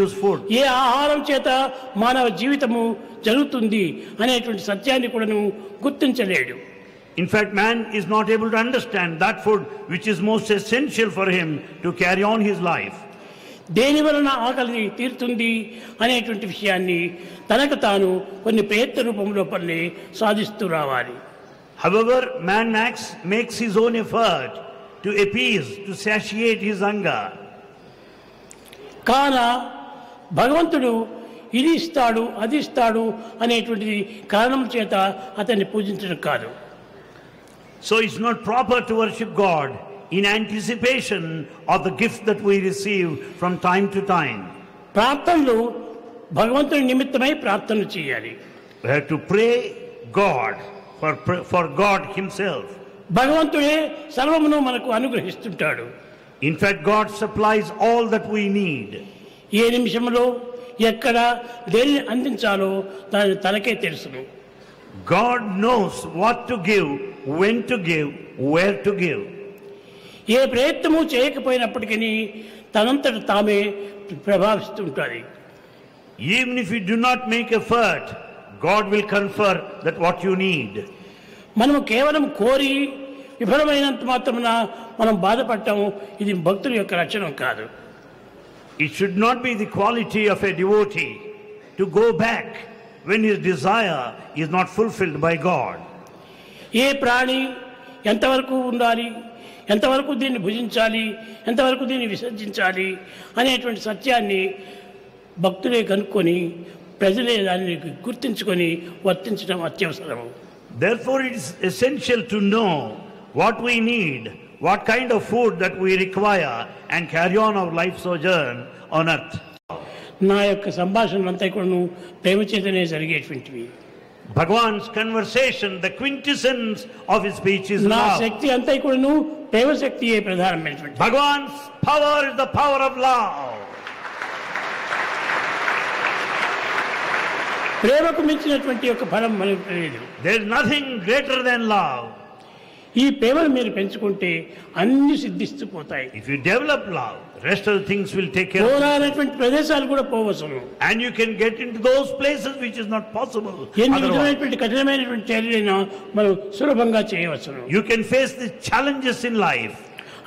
use food. ఏ ఆహారం చేత మానవ జీవితము జరుగుతుంది అనేటువంటి సత్యాన్ని కూడాను గుర్తించలేడు. In fact, man is not able to understand that food which is most essential for him to carry on his life. దేని వలన ఆకలి తీరుతుంది అనేటువంటి విషయాన్ని తనకు తాను కొన్ని ప్రయత్న రూపంలో పని సాధిస్తూ రావాలి. However, man makes his own effort to appease, to satiate his hunger. కాన భగవంతుడు ఇది ఇస్తాడు అది ఇస్తాడు అనేటువంటిది కారణం చేత అతన్ని పూజించడం కాదు. So it's not proper to worship God in anticipation of the gift that we receive from time to time. ప్రార్థనలు భగవంతుని నిమిత్తమై ప్రార్థన చేయాలి. We have to pray God for God himself. భగవంతుడే సర్వమును మనకు అనుగ్రహిస్తుంటాడు. In fact, God supplies all that we need. ఏ నిమిషంలో ఎక్కడ దేనిని అందించాలో దాన్ని తనకే తెలుసును. God knows what to give, when to give, where to give. ఏ ప్రయత్నము చేయకపోయినప్పటికీ తనంతట తామే ప్రభావిస్తుంటారు. Even if you do not make effort, God will confer that what you need. మనము కేవలం కోరి విఫలమైనంత మాత్రమున మనం బాధపడటం ఇది భక్తుల యొక్క లక్షణం కాదు. It should not be the quality of a devotee to go back when his desire is not fulfilled by God. ఏ ప్రాణి ఎంతవరకు ఉండాలి, ఎంతవరకు దీన్ని భుజించాలి, ఎంతవరకు దీన్ని విసర్జించాలి అనేటువంటి సత్యాన్ని భక్తులే కనుక్కొని ప్రజలే దాన్ని గుర్తించుకొని వర్తించడం అత్యవసరము. Therefore, it is essential to know what we need, what kind of food that we require, and carry on our life sojourn on earth. నా యొక్క సంభాషణలంతా కూడా ప్రేమ చేతనే జరిగేటువంటివి. Bhagwan's conversation, the quintessence of his speech is నా love. శక్తి అంతా కూడాను ప్రేమ శక్తియే ప్రధానమైనటువంటి. Bhagwan's power is the power of love. ప్రేమకు మించినటువంటి యొక్క ఫలం మనకు తెలియదు. There is nothing greater than love. ఈ ప్రేమను మీరు పెంచుకుంటే అన్ని సిద్ధిస్తూ పోతాయి. If you develop love, rest of the things will take care of it. పోరానటువంటి ప్రదేశాలు కూడా పోవచ్చును. And you can get into those places which is not possible ఎన్ని otherwise. విధమైనటువంటి కఠినమైనటువంటి చర్యలైనా మనం సులభంగా చేయవచ్చును. You can face the challenges in life.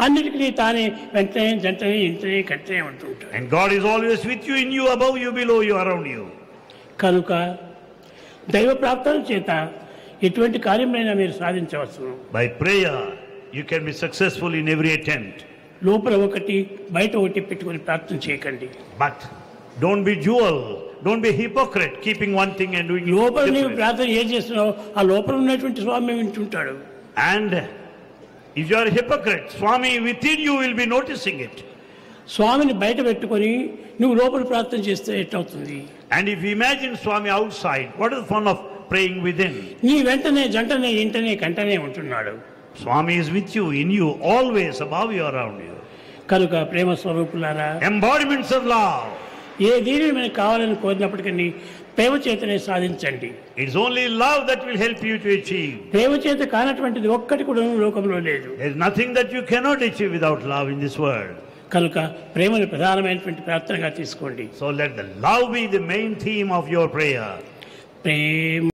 అన్నిటికీ తానే వెంటనే జంటనే ఇంటనే కట్టనే ఉంటుంటాడు. And God is always with you, in you, above you, below you, around you. కనుక దైవ ప్రార్థన చేత ఎటువంటి కార్యమైనా మీరు సాధించవచ్చును. By prayer, you can be successful in every attempt. లోపల ఒకటి బయట ఒకటి పెట్టుకొని ప్రార్థన చేయకండి. But don't be dual, don't be hypocrite, keeping one thing and doing లోపల నీవు different. ప్రార్థన ఏం చేస్తున్నావు ఆ లోపల ఉన్నటువంటి స్వామి వింటుంటాడు. And if you are a hypocrite, Swami within you will be noticing it. స్వామిని బయట పెట్టుకొని నువ్వు లోపల ప్రార్థన చేస్తే ఎట్లవుతుంది? And if you imagine Swami outside, what is the fun of praying within? నీ వెంటనే జంటనే ఇంటనే కంటనే ఉంటున్నాడు. Swami is with you, in you, always above you, around you. కనుక ప్రేమ స్వరూపులారా, Embodiments of love. ఏ దీనిని మనకు కావాలని కోరినప్పటికీ ప్రేమ చేతనే సాధించండి. It's only love that will help you to achieve. ప్రేమ చేత కానటువంటిది ఒక్కటి కూడా లోకంలో లేదు. There's nothing that you cannot achieve without love in this world. కనుక ప్రేమను ప్రధానమైనటువంటి ప్రార్థనగా తీసుకోండి. So let the love be the main theme of your prayer. Prema